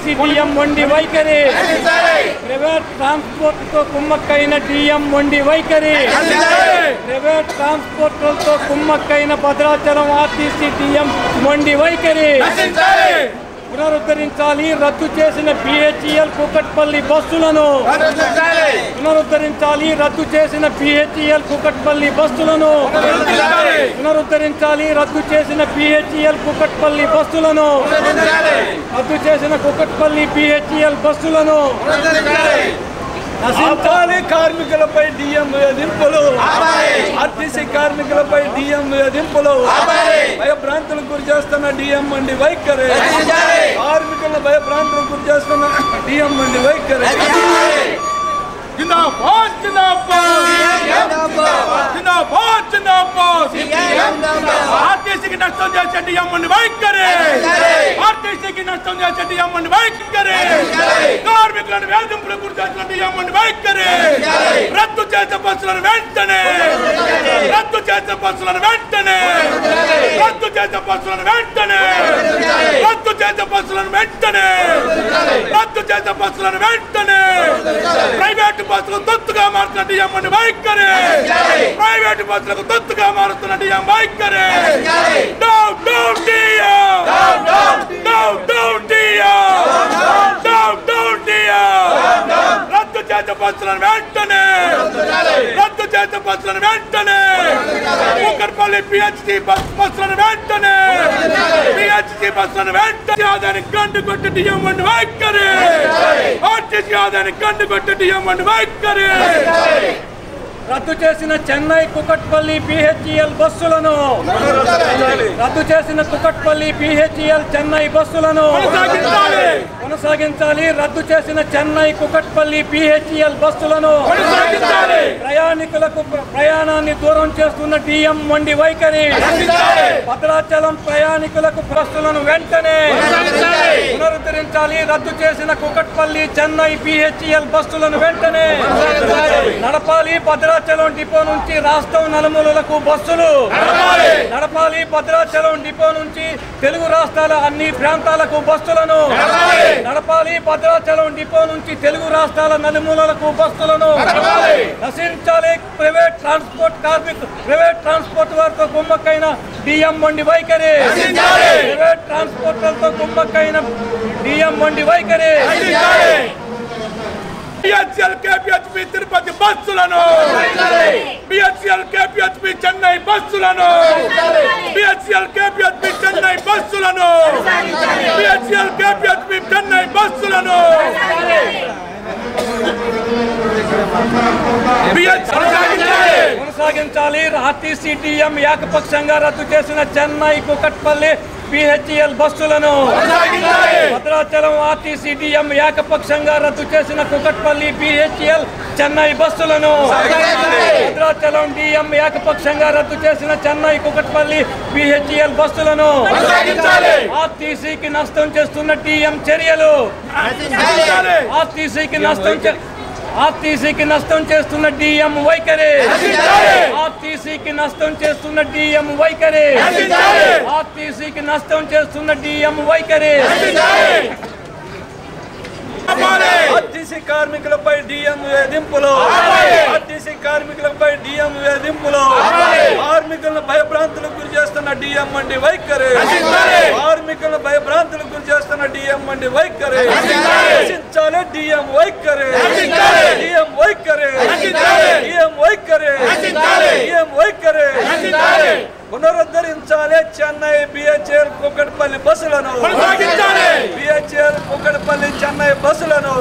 RTC DM మొండి వైఖరి, private transport తో కుమ్మక్కైన డిఎం మొండి వైఖరి, ప్రైవేట్ ట్రాన్స్పోర్టర్లతో కుమ్మక్కైన భద్రాచలం ఆర్టీసీ డిఎం మొండి వైఖరి పునరుద్ధరించాలి. రద్దు చేసిన BHEL కూకట్పల్లి బస్సులను పునరుద్ధరించాలి. రద్దు చేసిన BHEL కూకట్పల్లి బస్సులను పునరుద్ధరించాలి. రద్దు చేసిన BHEL కూకట్పల్లి బస్సులను రద్దు చేసిన కూకట్పల్లి BHEL బస్సులను నశించాలి. కార్మికులపై డిఎం వేధింపులు, ఆర్టీసీ కార్మికులపై డిఎం వేధింపులు, భయభ్రాంతులకు గురి చేస్తున్న డిఎం మొండి వైఖరి, కార్మికులను భయభ్రాంతులకు గురి చేస్తున్న డిఎం మొండి వైఖరి. జిందాబాద్ జిందాబాద్ జిందాబాద్ జిందాబాద్. ఆర్టీసీకి నష్టం చేసే డిఎం మొండి వైఖరి, ఆర్టీసీకి నష్టం చేసే డిఎం మొండి వైఖరి, కార్మికులను వేధింపులకు గురి చేస్తున్న డిఎం మొండి వైఖరి. రద్దు చేసే బస్సులను వెంటనే, రద్దు చేసే బస్సులను వెంటనే, రద్దు చేసే బస్సులను వెంటనే, రద్దు చేసే బస్సులను వెంటనే, రద్దు చేసే బస్సులను వెంటనే. ప్రైవేట్ బస్సులకు తొత్తుగా మారుతున్న డిఎం మొండి వైఖరి, ప్రైవేట్ బస్సులకు తొత్తుగా మారుతున్న డిఎం వైఖరి. Down down DM, down down DM, down down DM. రద్దు చేసే బస్సులను వెంటనే, రద్దు చేసే బస్సులను వెంటనే. కూకట్పల్లి BHT బస్సులను వెంటనే, BHT బస్సులను వెంటనే. ఆదాయానికి గండు కొట్టి డిఎం మొండి వైఖరి, ఆర్టీసీ ఆదాయానికి గండు కొట్టి డిఎం మొండి వైఖరి. రద్దు చేసిన చెన్నై కూకట్పల్లి BHEL బస్సులను రద్దు చేసిన కూకట్పల్లి BHEL చెన్నై బస్సులను కొనసాగించాలి. రద్దు చేసిన చెన్నై కూకట్పల్లి BHEL బస్సులను ప్రయాణికులకు ప్రయాణాన్ని దూరం చేస్తున్న డిఎం మొండి వైఖరి, భద్రాచలం ప్రయాణికులకు బస్సులను వెంటనే పునరుద్ధరించాలి. రద్దు చేసిన కూకట్పల్లి చెన్నై BHEL బస్సులను వెంటనే నడపాలి. భద్రాచలం డిపో నుంచి రాష్ట్రం నలుమూలలకు బస్సులు నడపాలి. భద్రాచలం డిపో నుంచి తెలుగు రాష్ట్రాల అన్ని ప్రాంతాలకు బస్సులను నడపాలి. భద్రాచలం డిపో నుంచి తెలుగు రాష్ట్రాల నలుమూలలకు బస్సులను నశించాలి. ప్రైవేట్ ట్రాన్స్పోర్ట్ ప్రైవేట్ ట్రాన్స్పోర్ట్ వారితో కుమ్మక్కైన డిఎం మొండి వైఖరి, ప్రైవేట్ ట్రాన్స్పోర్టర్లతో కుమ్మక్కైన డిఎం మొండి వైఖరి. BHEL KPHP తిరుపతి బస్సులను, BHEL KPHP చెన్నై బస్సులను, BHEL KPHP చెన్నై బస్సులను, BHEL KPHP చెన్నై బస్సులను కొనసాగించాలి. ఆర్టీసీ డిఎం ఏకపక్షంగా రద్దు చేసిన చెన్నై కూకట్పల్లి BHEL బస్సులను భద్రాచలం ఆర్టీసీ డిఎం ఏకపక్షంగా రద్దు చేసిన కూకట్పల్లి BHEL చెన్నై బస్సులను భద్రాచలం డిఎం ఏకపక్షంగా రద్దు చేసిన చెన్నై కూకట్పల్లి BHEL బస్సులను ఆర్టీసీకి నష్టం చేస్తున్న డిఎం చర్యలు, ఆర్టీసీకి నష్టం చేస్తున్న డిఎం వైఖరి, ఆర్టీసీకి నష్టం చేస్తున్న డిఎం వైఖరి, ఆర్టీసీకి నష్టం చేస్తున్న డిఎం వైఖరి. ఆర్టీసీ కార్మికులపై డిఎం వేధింపులు, ఆర్టీసీ కార్మికులపై డిఎం వేధింపులు, కార్మికులను భయభ్రాంతులకు గురి చేస్తున్న డిఎం మొండి వైఖరి, కార్మికులను భయభ్రాంతులకు గురి చేస్తున్న డిఎం మొండి వైఖరి. నశించాలి డిఎం వైఖరి, డిఎం వైఖరి, డిఎం వైఖరి, డిఎం వైఖరి. పునరుద్ధరించాలి. చెన్నై BHEL కూకట్పల్లి బస్సులను BHEL కూకట్పల్లి చెన్నై బస్సులను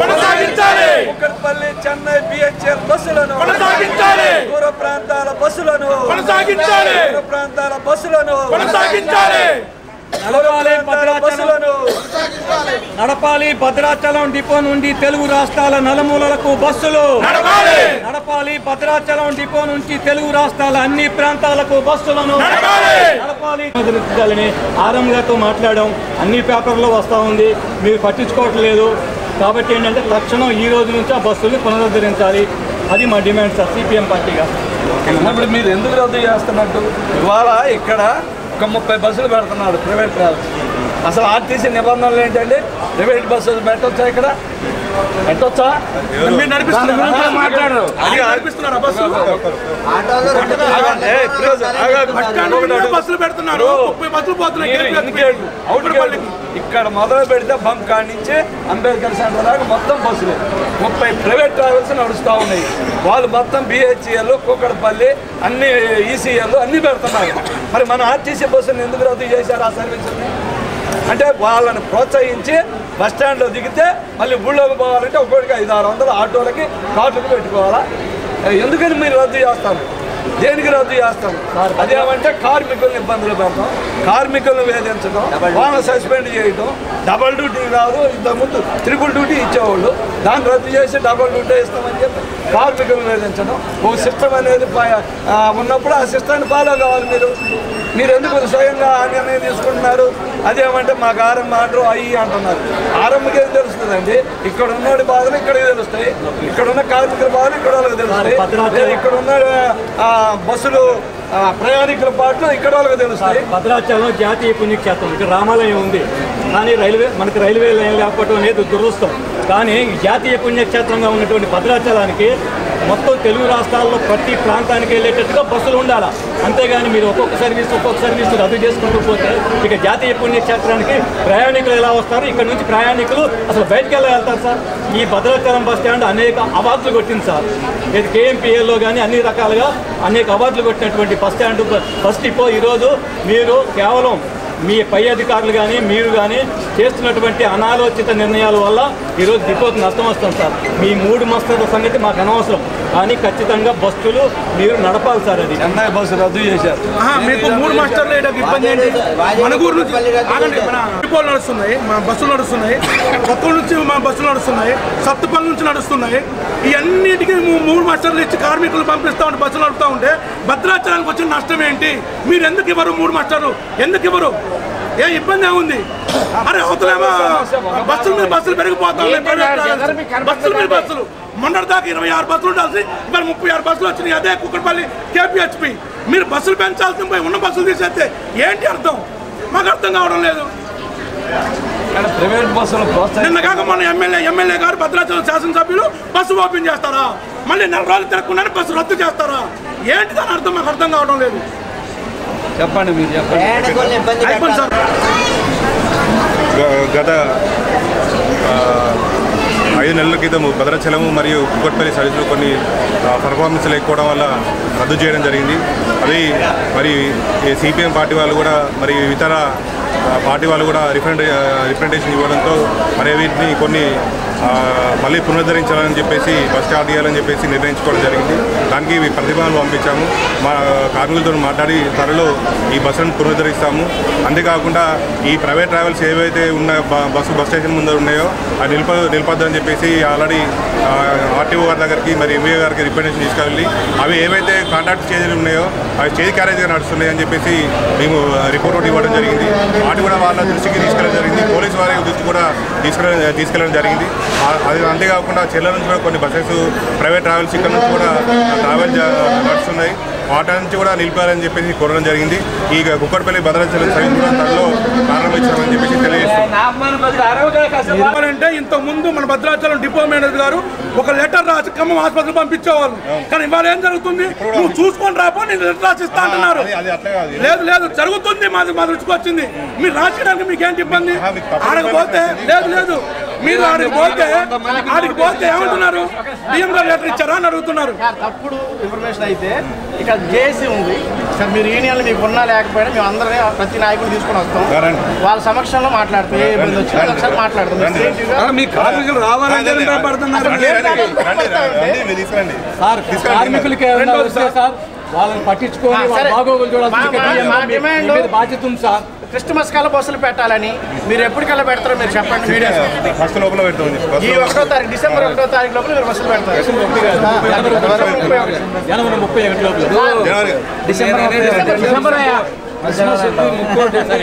కూకట్పల్లి చెన్నై BHEL బస్సులను దూర ప్రాంతాల బస్సులను దూర ప్రాంతాల బస్సులను నడపాలి. భద్రాచలం డిపో నుండి తెలుగు రాష్ట్రాల నలుమూలలకు బస్సులు నడపాలి. భద్రాచలం డిపో నుంచి తెలుగు రాష్ట్రాల అన్ని ప్రాంతాలకు బస్సులను నడపాలి. ఆర్ఎం గారితో మాట్లాడాం, అన్ని పేపర్లో వస్తూ ఉంది, మీరు పట్టించుకోవట్లేదు. కాబట్టి ఏంటంటే తక్షణం ఈ రోజు నుంచి ఆ బస్సులు పునరుద్ధరించాలి. అది మా డిమాండ్ సార్ సిపిఎం పార్టీగా. ఇప్పుడు మీరు ఎందుకు రద్దు చేస్తున్నట్టు? ఇవాళ ఇక్కడ ఒక 30 బస్సులు పెడుతున్నాడు ప్రైవేట్ ట్రావెల్స్. అసలు ఆర్టీసీ నిబంధనలు ఏంటండి? ప్రైవేట్ బస్సులు పెట్టొచ్చా? ఇక్కడ పెట్టొచ్చా? మీరు నడిపిస్తున్నారు మాట్లాడరు బస్సులు పెడుతున్నారు 30 బస్సులు పోతున్నాయి. ఇక్కడ మొదలు పెడితే బంక్ కాడి నుంచి అంబేద్కర్ సెంటర్ దాకా మొత్తం బస్సులు 30 ప్రైవేట్ ట్రావెల్స్ నడుస్తూ ఉన్నాయి. వాళ్ళు మొత్తం బిహెచ్ఎల్, కూకట్పల్లి, అన్ని ఈసీఎల్ అన్ని పెడుతున్నారు. మరి మన ఆర్టీసీ బస్సులు ఎందుకు రద్దు చేశారు ఆ సర్వీసుని? అంటే వాళ్ళని ప్రోత్సహించి బస్ స్టాండ్లో దిగితే మళ్ళీ ఊళ్ళోకి పోవాలంటే ఒక్కొక్కటికి 500-600 ఆటోలకి కార్డులకు పెట్టుకోవాలా? ఎందుకని మీరు రద్దు చేస్తాను? దేనికి రద్దు చేస్తాం? అదేమంటే కార్మికులను ఇబ్బందులు పెడతాం, కార్మికులను వేధించడం, వాళ్ళని సస్పెండ్ చేయడం, డబల్ డ్యూటీ రాదు. ఇంతకుముందు ట్రిపుల్ డ్యూటీ ఇచ్చేవాళ్ళు, దాన్ని రద్దు చేసి డబల్ డ్యూటీ ఇస్తామని చెప్పి కార్మికులను వేధించడం. ఒక సిస్టమ్ అనేది ఉన్నప్పుడు ఆ సిస్టాన్ని ఫాలో కావాలి. మీరు ఎందుకు స్వయంగా ఆ నిర్ణయం తీసుకుంటున్నారు? అదేమంటే మాకు ఆరంభ ఆర్డర్ అయ్యి అంటున్నారు. ఆరంభకి ఏం తెలుస్తుందండి? ఇక్కడ ఉన్నోడి బాధలు ఇక్కడికి తెలుస్తాయి, ఇక్కడ ఉన్న కార్మికుల బాధలు ఇక్కడ వాళ్ళకి తెలుస్తాయి, ఇక్కడ ఉన్న బస్సులు ప్రయాణికుల పాటలు ఇక్కడ వాళ్ళకి తెలుస్తాయి. భద్రాచలం జాతీయ పుణ్యక్షేత్రం, ఇక్కడ రామాలయం ఉంది, కానీ మనకి రైల్వే లైన్ లేకపోవడం అనేది దురదృష్టం. కానీ జాతీయ పుణ్యక్షేత్రంగా ఉన్నటువంటి భద్రాచలానికి మొత్తం తెలుగు రాష్ట్రాల్లో ప్రతి ప్రాంతానికి వెళ్ళేటట్టుగా బస్సులు ఉండాలి. అంతేగాని మీరు ఒక్కొక్క సర్వీసు రద్దు చేసుకుంటూ పోతే ఇక జాతీయ పుణ్యక్షేత్రానికి ప్రయాణికులు ఎలా వస్తారు? ఇక్కడ నుంచి ప్రయాణికులు అసలు బయటకు ఎలా వెళ్తారు సార్? ఈ భద్రాచలం బస్ స్టాండ్ అనేక అవార్డులు కొట్టింది సార్. ఇది KMPAలో కానీ అన్ని రకాలుగా అనేక అవార్డులు కొట్టినటువంటి బస్ స్టాండ్, బస్ డిపో ఈరోజు మీరు కేవలం మీ పై అధికారులు కానీ మీరు కానీ చేస్తున్నటువంటి అనాలోచిత నిర్ణయాల వల్ల ఈరోజు డిపోకి నష్టం వస్తుంది సార్. మీ 3 మస్తల సంగతి మాకు అనవసరం, కానీ ఖచ్చితంగా బస్సులు మీరు నడపాలి సార్. అది చెన్నై బస్సు రద్దు చేశారు. మీకు 3 మాస్టర్లు ఇబ్బంది ఏంటి? మనగూరు నుంచి మన డిపోలు నడుస్తున్నాయి, మన బస్సులు నడుస్తున్నాయి, కొత్తూరు నుంచి మన బస్సులు నడుస్తున్నాయి, సత్తుపల్లి నుంచి నడుస్తున్నాయి. ఇవన్నిటికీ 3 మాస్టర్లు ఇచ్చి కార్మికులు పంపిస్తూ ఉంటే బస్సులు నడుపుతూ ఉంటే భద్రాచలానికి వచ్చిన నష్టం ఏంటి? మీరు ఎందుకు ఇవ్వరు 3 మాస్టర్లు? ఎందుకు ఇవ్వరు? ఏ ఇబ్బంది ఏముంది? అరే అవతలేమో బస్సులు పెరిగిపోతా ఉన్నాయి. బస్సులు మీద బస్సులు మొన్నటిదాకా 26 బస్సులు ఉండాల్సి ఇవాళ 36 బస్సులు వచ్చినాయి. అదే కూకట్పల్లి KPHP. మీరు బస్సులు పెంచాల్సిన పోయి ఉన్న బస్సులు తీసేస్తే ఏంటి అర్థం? మాకు అర్థం కావడం లేదు. ప్రైవేట్ బస్సులు నిన్న కాక మొన్న ఎమ్మెల్యే గారు భద్రాచలం శాసనసభ్యులు బస్సు ఓపెన్ చేస్తారా? మళ్ళీ 4 రోజులు తిరగకుండానే బస్సు రద్దు చేస్తారా? ఏంటి దాని అర్థం? మాకు అర్థం కావడం లేదు. చెప్పండి, మీరు చెప్పండి సార్. గత 5 నెలల క్రితం భద్రాచలం మరియు కూకట్పల్లి సర్వీసులు కొన్ని పర్ఫార్మెన్స్ లేకపోవడం వల్ల రద్దు చేయడం జరిగింది. అది మరి CPM పార్టీ వాళ్ళు కూడా మరి ఇతర పార్టీ వాళ్ళు కూడా రిప్రజెంటేషన్ ఇవ్వడంతో మరి వీటిని కొన్ని మళ్ళీ పునరుద్ధరించాలని చెప్పేసి బస్ స్టార్ట్ చేయాలని చెప్పేసి నిర్ణయించుకోవడం జరిగింది. దానికి ప్రతిపాదనలు పంపించాము. మా కార్మికులతో మాట్లాడి త్వరలో ఈ బస్సులను పునరుద్ధరిస్తాము. అంతేకాకుండా ఈ ప్రైవేట్ ట్రావెల్స్ ఏవైతే ఉన్న బస్ స్టేషన్ ముందు ఉన్నాయో అది నిలపొద్దని చెప్పేసి ఆల్రెడీ RTO గారి దగ్గరికి మరి MVA గారికి రిప్రజెంటేషన్ తీసుకెళ్ళి అవి ఏవైతే కాంట్రాక్ట్ స్టేజ్లు ఉన్నాయో అవి స్టేజ్ క్యారేజ్గా నడుస్తున్నాయి అని చెప్పేసి మేము రిపోర్ట్ ఒకటి ఇవ్వడం జరిగింది. వాటి కూడా వాళ్ళ దృష్టికి తీసుకెళ్ళడం జరిగింది. పోలీసు వారి దృష్టి కూడా తీసుకెళ్ళడం జరిగింది. అది అంతేకాకుండా చెర్ల నుంచి కూడా కొన్ని బస్సెస్ ప్రైవేట్ ట్రావెల్స్ ఇక్కడ నుంచి కూడా ట్రావెల్ నడుస్తున్నాయి. వాటి నుంచి కూడా నిలిపారని చెప్పేసి కోరడం జరిగింది. ఈ కూకట్పల్లి భద్రాచలం సైన్ కూడా త్వరలో ప్రారంభించామని చెప్పేసి తెలియజేస్తారంటే ఇంతకు ముందు మన భద్రాచలం డిపో మేనేజర్ గారు ఒక లెటర్ రాసి ఖమ్మం ఆసుపత్రికి పంపించేవాళ్ళు. కానీ ఇవాళ ఏం జరుగుతుంది? నువ్వు చూసుకొని రాపో, నేను లెటర్ రాసిస్తా అంటున్నారు. లేదు జరుగుతుంది. మాది దృష్టికి వచ్చింది. మీరు రాసేయడానికి మీకేంటి ఇబ్బంది? ఆడకపోతే లేదు మీరు ఆడికి పోతే ఏమంటున్నారు? DM గారు లెటర్ ఇచ్చారా అని అడుగుతున్నారు. తప్పుడు ఇన్ఫర్మేషన్ అయితే ఇక్కడ జేసీ ఉంది సార్. మీరు యూనియన్లు మీకు ఉన్నా లేకపోయినా మేము అందరినీ ప్రతి నాయకులు తీసుకొని వస్తాం. వాళ్ళ సమక్షంలో మాట్లాడుతూ ఏ ఇబ్బంది వచ్చింది ఒకసారి మాట్లాడుతాం. మీ కార్మికులు రావాలంటే కార్మికులకి సార్ వాళ్ళని పట్టించుకొని బాగోగులు చూడాల్సిన బాధ్యత ఉంది సార్. క్రిస్టమస్ కల్లా బస్సులు పెట్టాలని మీరు ఎప్పటికల్లా పెడతారో మీరు చెప్పండి. మీడియా ఈ 1వ తారీఖు డిసెంబర్ 1వ తారీఖు లోపల మీరు బస్సులు పెడతారు.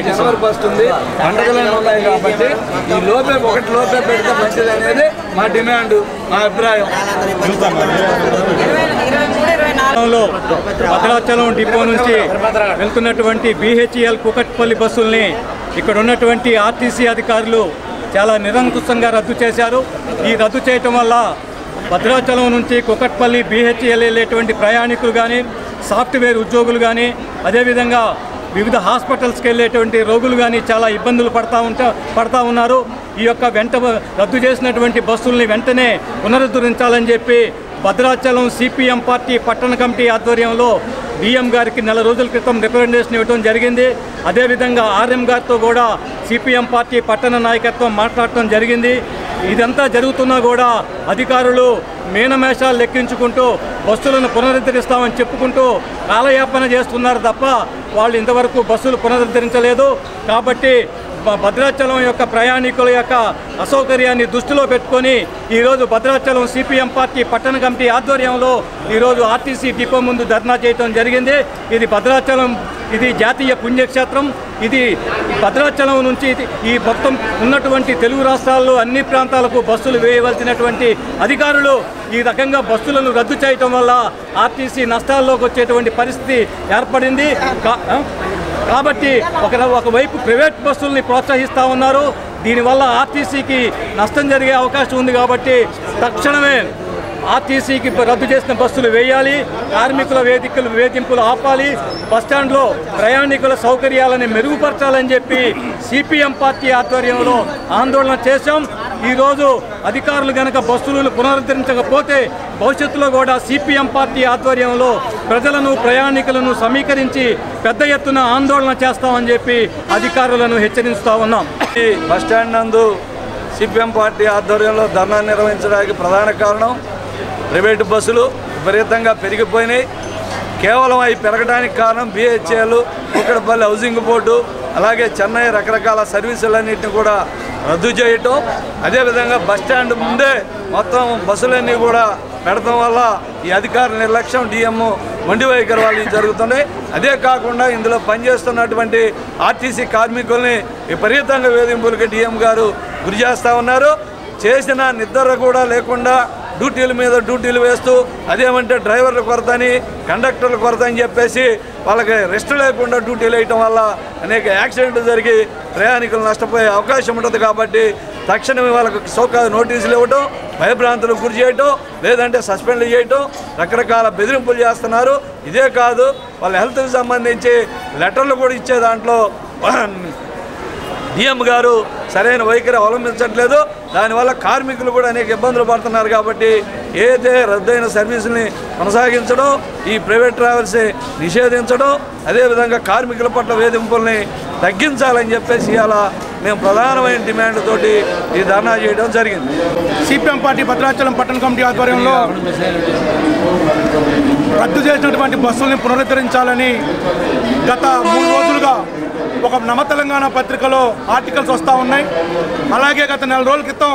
డిసెంబర్ ఫస్ట్ ఉంది, పండుగలు ఉన్నాయి కాబట్టి ఈ లోపే 1 లోపే పెడితే మంచిది అనేది మా డిమాండ్, మా అభిప్రాయం. భద్రాచలం డిపో నుంచి వెళ్తున్నటువంటి BHEL కూకట్పల్లి బస్సుల్ని ఇక్కడ ఉన్నటువంటి ఆర్టీసీ అధికారులు చాలా నిరంకుశంగా రద్దు చేశారు. ఈ రద్దు చేయటం వల్ల భద్రాచలం నుంచి కుకట్పల్లి BHEL వెళ్ళేటువంటి ప్రయాణికులు కానీ, సాఫ్ట్వేర్ ఉద్యోగులు కానీ, అదేవిధంగా వివిధ హాస్పిటల్స్కి వెళ్ళేటువంటి రోగులు కానీ చాలా ఇబ్బందులు పడతా ఉన్నారు. ఈ యొక్క రద్దు చేసినటువంటి బస్సుల్ని వెంటనే పునరుద్ధరించాలని చెప్పి భద్రాచలం CPM పార్టీ పట్టణ కమిటీ ఆధ్వర్యంలో DM గారికి నెల రోజుల క్రితం రిప్రజెంటేషన్ ఇవ్వడం జరిగింది. అదేవిధంగా RM గారితో కూడా CPM పార్టీ పట్టణ నాయకత్వం మాట్లాడటం జరిగింది. ఇదంతా జరుగుతున్నా కూడా అధికారులు మీనమేషాలు లెక్కించుకుంటూ బస్సులను పునరుద్ధరిస్తామని చెప్పుకుంటూ కాలయాపన చేస్తున్నారు తప్ప వాళ్ళు ఇంతవరకు బస్సులు పునరుద్ధరించలేదు. కాబట్టి భద్రాచలం యొక్క ప్రయాణికుల యొక్క అసౌకర్యాన్ని దృష్టిలో పెట్టుకొని ఈరోజు భద్రాచలం CPM పార్టీ పట్టణ కమిటీ ఆధ్వర్యంలో ఈరోజు ఆర్టీసీ డిపో ముందు ధర్నా చేయడం జరిగింది. ఇది భద్రాచలం, ఇది జాతీయ పుణ్యక్షేత్రం. ఇది భద్రాచలం నుంచి ఈ మొత్తం ఉన్నటువంటి తెలుగు రాష్ట్రాల్లో అన్ని ప్రాంతాలకు బస్సులు వేయవలసినటువంటి అధికారులు ఈ రకంగా బస్సులను రద్దు చేయటం వల్ల ఆర్టీసీ నష్టాల్లోకి వచ్చేటువంటి పరిస్థితి ఏర్పడింది. కాబట్టి ఒకవైపు ప్రైవేట్ బస్సుల్ని ప్రోత్సహిస్తూ ఉన్నారు. దీనివల్ల ఆర్టీసీకి నష్టం జరిగే అవకాశం ఉంది. కాబట్టి తక్షణమే ఆర్టీసీకి రద్దు చేసిన బస్సులు వేయాలి, కార్మికుల వేధింపులు ఆపాలి, బస్టాండ్లో ప్రయాణికుల సౌకర్యాలను మెరుగుపరచాలని చెప్పి CPM పార్టీ ఆధ్వర్యంలో ఆందోళన చేశాం. ఈరోజు అధికారులు కనుక బస్సులను పునరుద్ధరించకపోతే భవిష్యత్తులో కూడా CPM పార్టీ ఆధ్వర్యంలో ప్రజలను ప్రయాణికులను సమీకరించి పెద్ద ఎత్తున ఆందోళన చేస్తామని చెప్పి అధికారులను హెచ్చరిస్తూ ఉన్నాం. ఈ బస్టాండ్ నందు CPM పార్టీ ఆధ్వర్యంలో ధర్నా నిర్వహించడానికి ప్రధాన కారణం ప్రైవేటు బస్సులు విపరీతంగా పెరిగిపోయినాయి. కేవలం అవి పెరగడానికి కారణం BHEL, కుకట్పల్లి హౌసింగ్ బోర్డు, అలాగే చెన్నై రకరకాల సర్వీసులన్నింటినీ కూడా రద్దు చేయటం, అదేవిధంగా బస్టాండ్ ముందే మొత్తం బస్సులన్నీ కూడా పెడతాం వల్ల ఈ అధికారుల నిర్లక్ష్యం, DM మొండి వైఖరి వాళ్ళు జరుగుతున్నాయి. అదే కాకుండా ఇందులో పనిచేస్తున్నటువంటి ఆర్టీసీ కార్మికుల్ని విపరీతంగా వేధింపులకి DM గారు గురి చేస్తూ ఉన్నారు. చేసిన నిద్ర కూడా లేకుండా డ్యూటీల మీద డ్యూటీలు వేస్తూ, అదేమంటే డ్రైవర్ల కొరత అని, కండక్టర్ల కొరత అని చెప్పేసి వాళ్ళకి రెస్ట్ లేకుండా డ్యూటీలు వేయటం వల్ల అనేక యాక్సిడెంట్లు జరిగి ప్రయాణికులు నష్టపోయే అవకాశం ఉంటుంది. కాబట్టి తక్షణమే వాళ్ళకి నోటీసులు ఇవ్వటం, భయభ్రాంతులకు గురి చేయటం, లేదంటే సస్పెండ్ చేయటం, రకరకాల బెదిరింపులు చేస్తున్నారు. ఇదే కాదు, వాళ్ళ హెల్త్కి సంబంధించి లెటర్లు కూడా ఇచ్చే దాంట్లో DM గారు సరైన వైఖరి అవలంబించట్లేదు. దానివల్ల కార్మికులు కూడా అనేక ఇబ్బందులు పడుతున్నారు. కాబట్టి ఏదైతే రద్దయిన సర్వీసుని కొనసాగించడం, ఈ ప్రైవేట్ ట్రావెల్స్ని నిషేధించడం, అదేవిధంగా కార్మికుల పట్ల వేధింపుల్ని తగ్గించాలని చెప్పేసి ఇలా మేము ప్రధానమైన డిమాండ్ తోటి ఈ ధర్నా చేయడం జరిగింది. CPM పార్టీ భద్రాచలం పట్టణ కమిటీ ఆధ్వర్యంలో రద్దు చేసినటువంటి బస్సుల్ని పునరుద్ధరించాలని గత 3 రోజులుగా ఒక నవ తెలంగాణ పత్రికలో ఆర్టికల్స్ వస్తూ ఉన్నాయి. అలాగే గత 4 రోజుల క్రితం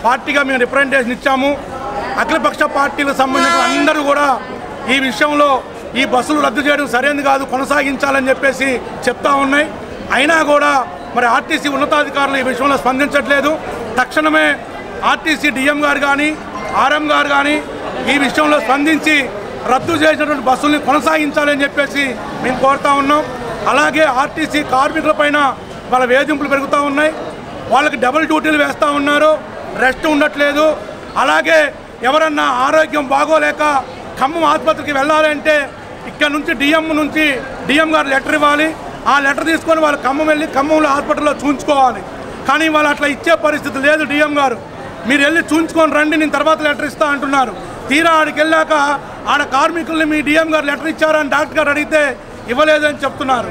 పార్టీగా మేము రిప్రజెంటేషన్ ఇచ్చాము. అఖిలపక్ష పార్టీలకు సంబంధించిన అందరూ కూడా ఈ విషయంలో ఈ బస్సులు రద్దు చేయడం సరైనది కాదు, కొనసాగించాలని చెప్పేసి చెప్తా ఉన్నాయి. అయినా కూడా మరి ఆర్టీసీ ఉన్నతాధికారులు ఈ విషయంలో స్పందించట్లేదు. తక్షణమే ఆర్టీసీ DM గారు కానీ, RM గారు కానీ ఈ విషయంలో స్పందించి రద్దు చేసినటువంటి బస్సుల్ని కొనసాగించాలని చెప్పేసి మేము కోరుతా ఉన్నాం. అలాగే ఆర్టీసీ కార్మికుల పైన వాళ్ళ వేధింపులు పెరుగుతూ ఉన్నాయి. వాళ్ళకి డబుల్ డ్యూటీలు వేస్తూ ఉన్నారు, రెస్ట్ ఉండట్లేదు. అలాగే ఎవరన్నా ఆరోగ్యం బాగోలేక ఖమ్మం ఆసుపత్రికి వెళ్ళాలంటే ఇక్కడ నుంచి DM గారు లెటర్ ఇవ్వాలి. ఆ లెటర్ తీసుకొని వాళ్ళు ఖమ్మం వెళ్ళి ఖమ్మంలో హాస్పిటల్లో చూయించుకోవాలి. కానీ వాళ్ళు అట్లా ఇచ్చే పరిస్థితి లేదు. DM గారు మీరు వెళ్ళి చూయించుకొని రండి, నేను తర్వాత లెటర్ ఇస్తా అంటున్నారు. తీరా ఆడికి వెళ్ళాక ఆడ కార్మికుల్ని మీ DM గారు లెటర్ ఇచ్చారని డాక్టర్ గారు అడిగితే ఇవ్వలేదని చెప్తున్నారు.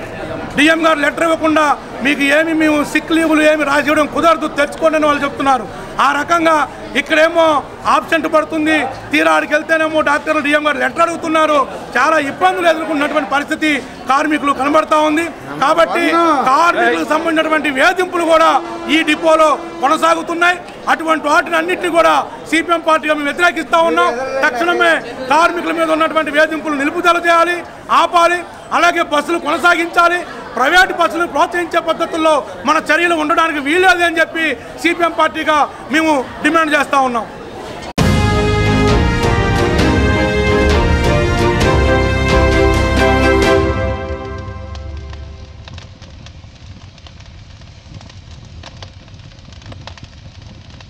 DM గారు లెటర్ ఇవ్వకుండా మీకు మేము సిక్ లీవులు ఏమి రాసి ఇవ్వడం కుదరదు, తెచ్చుకోండి అని వాళ్ళు చెప్తున్నారు. ఆ రకంగా ఇక్కడేమో ఆబ్సెంట్ పడుతుంది, తీరా ఆడికి వెళ్తేనేమో డాక్టర్లు DM గారు లెటర్ అడుగుతున్నారు. చాలా ఇబ్బందులు ఎదుర్కొన్నటువంటి పరిస్థితి కార్మికులు కనబడతా ఉంది. కాబట్టి కార్మికులకు సంబంధించినటువంటి వేధింపులు కూడా ఈ డిపోలో కొనసాగుతున్నాయి. అటువంటి వాటిని అన్నింటినీ కూడా CPM పార్టీగా మేము వ్యతిరేకిస్తూ ఉన్నాం. తక్షణమే కార్మికుల మీద ఉన్నటువంటి వేధింపులు నిలుపుదల చేయాలి, ఆపాలి. అలాగే బస్సులు కొనసాగించాలి. ప్రైవేటు బస్సులను ప్రోత్సహించే పద్ధతుల్లో మన చర్యలు ఉండడానికి వీలేదు అని చెప్పి CPM పార్టీగా మేము డిమాండ్ చేస్తూ ఉన్నాం.